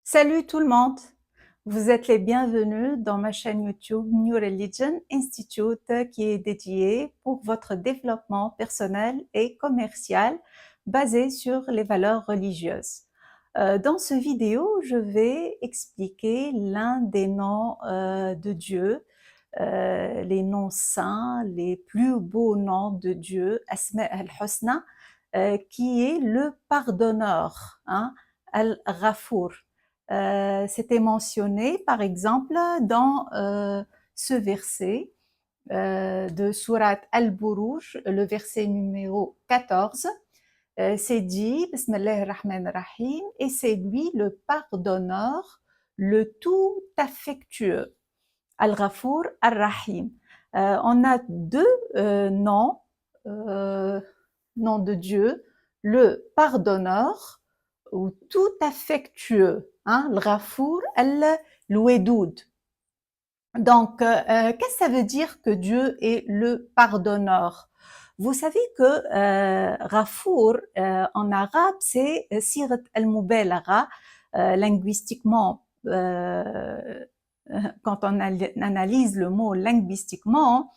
Salut tout le monde! Vous êtes les bienvenus dans ma chaîne YouTube New Religion Institute qui est dédiée pour votre développement personnel et commercial basé sur les valeurs religieuses. Dans ce vidéo, je vais expliquer l'un des noms de Dieu, les noms saints, les plus beaux noms de Dieu, Asma al-Husna, qui est le pardonneur, hein, Al-Ghafour. C'était mentionné par exemple dans ce verset de Surat Al-Buruj, le verset numéro 14. C'est dit, Bismillah ar-Rahman ar-Rahim, et c'est lui le pardonneur, le tout affectueux, Al-Ghafour ar-Rahim. On a deux noms, nom de Dieu, le pardonneur ou tout affectueux, hein, le Ghafour al-Louedoud. Donc, qu'est-ce que ça veut dire que Dieu est le pardonneur? Vous savez que Ghafour, en arabe, c'est sirat al-mubalagha, linguistiquement, quand on analyse le mot linguistiquement,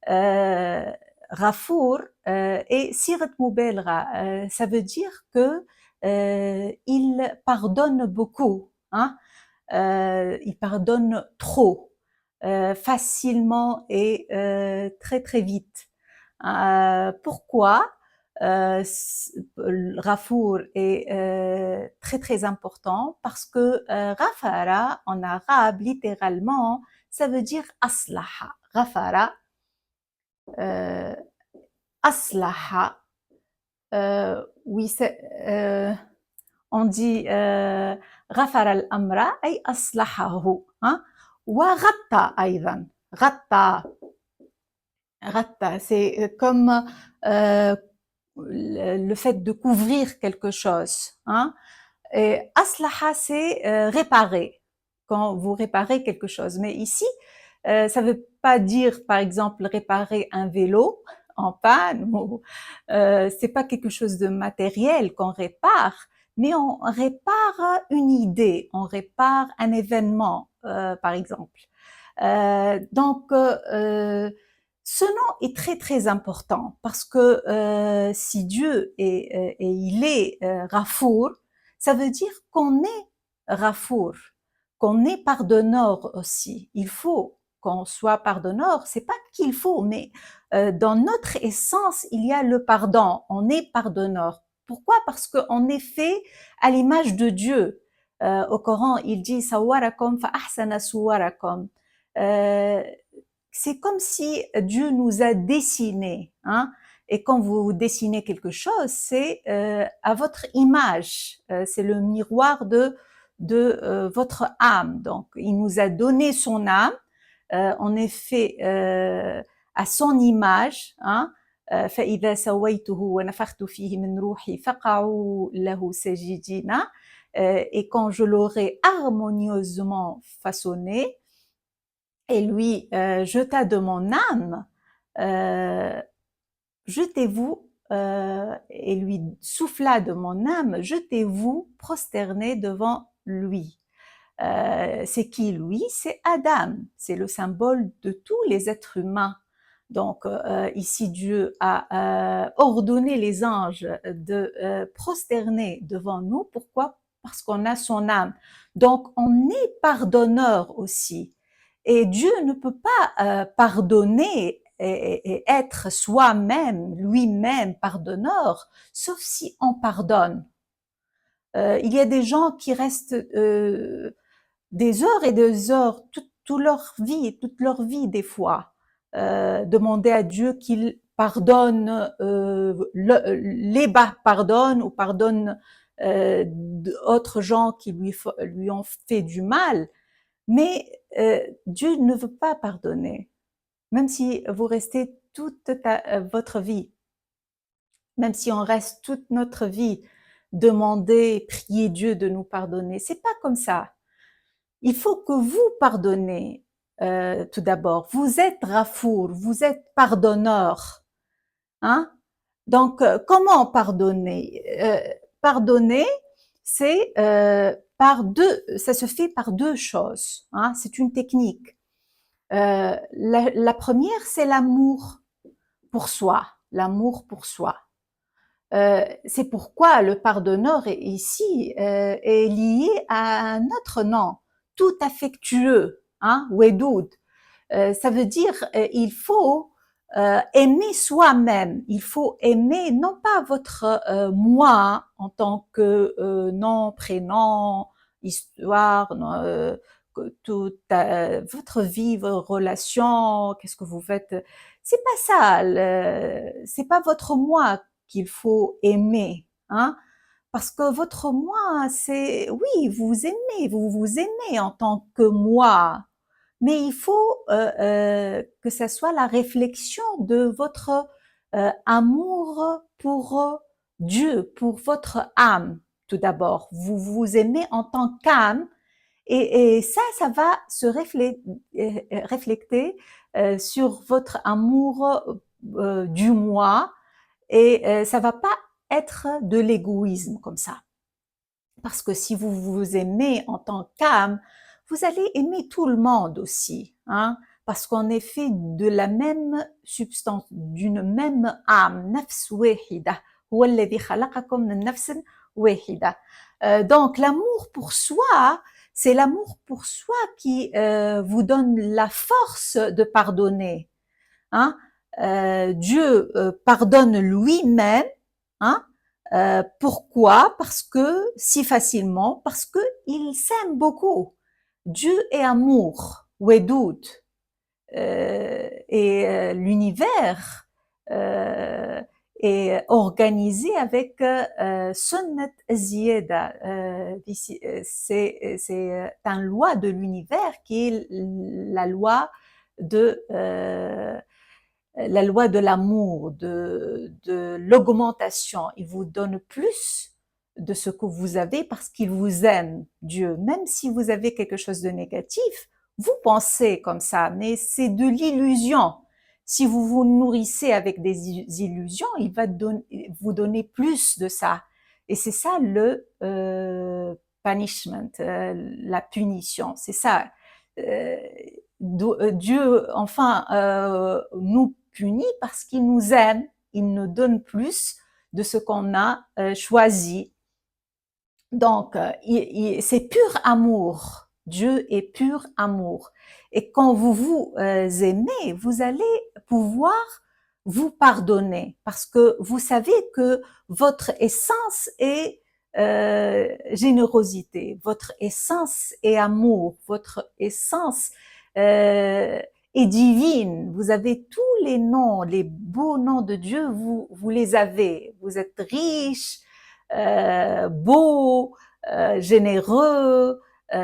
Ghafour et Sirat Mubalagha, ça veut dire que il pardonne beaucoup, hein, il pardonne trop, facilement et très très vite. Pourquoi Ghafour est très très important? Parce que Ghafara en arabe littéralement ça veut dire aslaha. Ghafara, aslaha, oui, on dit غفر الأمر أي أصلحه, hein, وغطى أيضا, غطى, c'est comme le fait de couvrir quelque chose, hein, et aslaha c'est réparer, quand vous réparez quelque chose, mais ici ça veut pas dire par exemple réparer un vélo en panne, ou c'est pas quelque chose de matériel qu'on répare, mais on répare une idée, on répare un événement, par exemple. Donc, ce nom est très très important parce que si Dieu est, et il est Ghafour, ça veut dire qu'on est Ghafour, qu'on est pardonneur aussi. Il faut qu'on soit pardonneur, c'est pas qu'il faut, mais dans notre essence, il y a le pardon, on est pardonneur. Pourquoi? Parce qu'on est fait à l'image de Dieu. Au Coran, il dit « Sawwarakum fa ahsana suwarakum ». C'est comme si Dieu nous a dessinés, hein. Et quand vous dessinez quelque chose, c'est à votre image, c'est le miroir de votre âme. Donc, il nous a donné son âme, en effet, à son image, hein. فإذا سويته ونفخت فيه من روحي فقعوا له ساجدين. Et quand je l'aurai harmonieusement façonné, et lui jeta de mon âme, jetez-vous, et lui souffla de mon âme, jetez-vous prosternés devant lui. C'est qui lui? C'est Adam, c'est le symbole de tous les êtres humains. Donc ici Dieu a ordonné les anges de prosterner devant nous. Pourquoi? Parce qu'on a son âme. Donc on est pardonneur aussi. Et Dieu ne peut pas pardonner et être soi-même, lui-même pardonneur, sauf si on pardonne. Il y a des gens qui restent des heures et des heures, toute leur vie des fois, demander à Dieu qu'il pardonne, les pardonne ou pardonne d'autres gens qui lui ont fait du mal. Mais Dieu ne veut pas pardonner, même si vous restez toute votre vie, même si on reste toute notre vie, demander, prier Dieu de nous pardonner. C'est pas comme ça. Il faut que vous pardonnez tout d'abord. Vous êtes Ghafour, vous êtes pardonneur, hein? Donc comment pardonner? Pardonner, c'est ça se fait par deux choses, hein, c'est une technique. La première, c'est l'amour pour soi, l'amour pour soi. C'est pourquoi le pardonneur ici est lié à un autre nom, tout affectueux, hein, Wedoud. Ça veut dire il faut aimer soi-même. Il faut aimer non pas votre moi en tant que nom, prénom, histoire, toute votre vie, vos relations, qu'est-ce que vous faites. C'est pas ça. C'est pas votre moi qu'il faut aimer, hein. Parce que votre moi, c'est oui, vous vous aimez en tant que moi, mais il faut que ça soit la réflexion de votre amour pour Dieu, pour votre âme, tout d'abord. Vous vous aimez en tant qu'âme, et ça va se refléter sur votre amour du moi, et ça va pas être de l'égoïsme comme ça. Parce que si vous vous aimez en tant qu'âme, vous allez aimer tout le monde aussi, hein, parce qu'on est fait de la même substance, d'une même âme, nafs wahida. هو الذي خلقكم من نفس واحدة. Donc l'amour pour soi, c'est l'amour pour soi qui vous donne la force de pardonner, hein. Dieu pardonne lui-même, hein. Pourquoi? Parce que si facilement, parce que il s'aime beaucoup. Dieu est amour, Wedoud. Et l'univers est organisé avec Sunnat Ziyada. C'est une loi de l'univers qui est de la loi de l'amour, de l'augmentation. Il vous donne plus de ce que vous avez parce qu'il vous aime, Dieu. Même si vous avez quelque chose de négatif, vous pensez comme ça, mais c'est de l'illusion. Si vous vous nourrissez avec des illusions, il va vous donner plus de ça. Et c'est ça le punishment, la punition. C'est ça. Dieu, enfin, nous punit parce qu'il nous aime, il nous donne plus de ce qu'on a choisi. Donc, c'est pur amour. Dieu est pur amour. Et quand vous vous aimez, vous allez pouvoir vous pardonner parce que vous savez que votre essence est générosité, votre essence est amour, votre essence est divine. Vous avez tous les noms, les beaux noms de Dieu, vous les avez. Vous êtes riche, beau, généreux,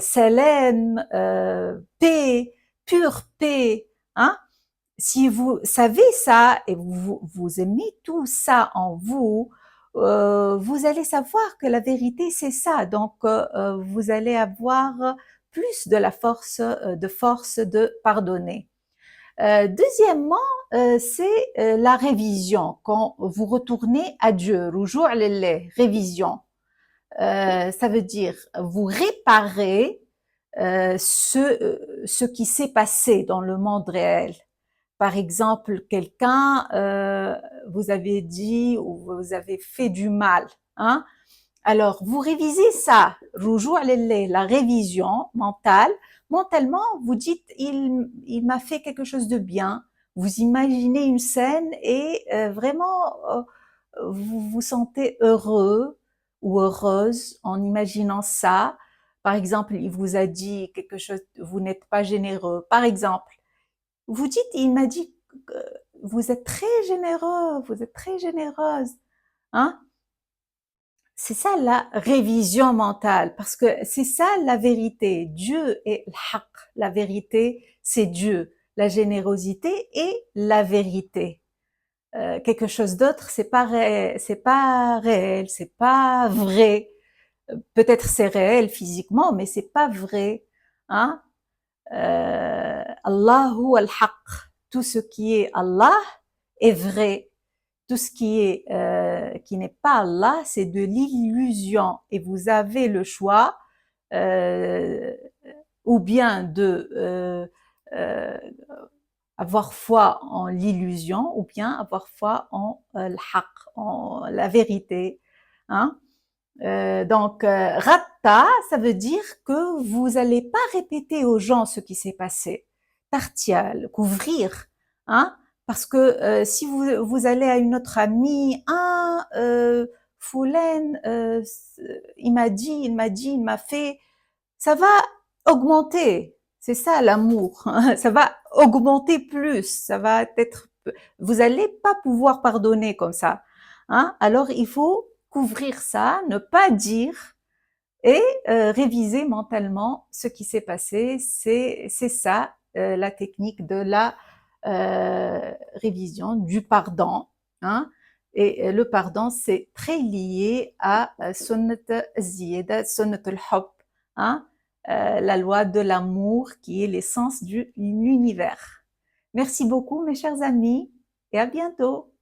Salem, paix, pure paix, hein. Si vous savez ça et vous aimez tout ça en vous, vous allez savoir que la vérité c'est ça. Donc vous allez avoir plus de la force de pardonner. Deuxièmement, c'est la révision. Quand vous retournez à Dieu, rujou' lillah, révision. Ça veut dire vous réparez ce qui s'est passé dans le monde réel. Par exemple, quelqu'un vous avez dit ou vous avez fait du mal, hein. Alors, vous révisez ça, rujou' lillah, la révision mentale. Mentalement, vous dites, il m'a fait quelque chose de bien. Vous imaginez une scène et vraiment, vous vous sentez heureux ou heureuse en imaginant ça. Par exemple, il vous a dit quelque chose, vous n'êtes pas généreux. Par exemple, vous dites, il m'a dit, vous êtes très généreux, vous êtes très généreuse, hein. C'est ça la révision mentale, parce que c'est ça la vérité. Dieu est le haq, la vérité, c'est Dieu. La générosité est la vérité. Quelque chose d'autre, c'est pas réel, c'est pas vrai. Peut-être c'est réel physiquement, mais c'est pas vrai, hein. Allahu al-haq. Tout ce qui est Allah est vrai. Tout ce qui n'est pas Allah, c'est de l'illusion. Et vous avez le choix euh, ou bien de avoir foi en l'illusion, ou bien avoir foi en l'haq, en la vérité. Hein. Donc, ratta, ça veut dire que vous n'allez pas répéter aux gens ce qui s'est passé. Tartial, couvrir, hein, parce que si vous allez à une autre amie, ah, Foulen, il m'a fait, ça va augmenter. C'est ça l'amour. Ça va augmenter plus. Ça va être. Vous allez pas pouvoir pardonner comme ça. Hein. Alors il faut couvrir ça, ne pas dire et réviser mentalement ce qui s'est passé. C'est ça la technique de la révision, du pardon. Hein. Et le pardon, c'est très lié à sunnat ziyada, sunnat al-hub, hein, la loi de l'amour qui est l'essence de l'univers. Merci beaucoup mes chers amis et à bientôt.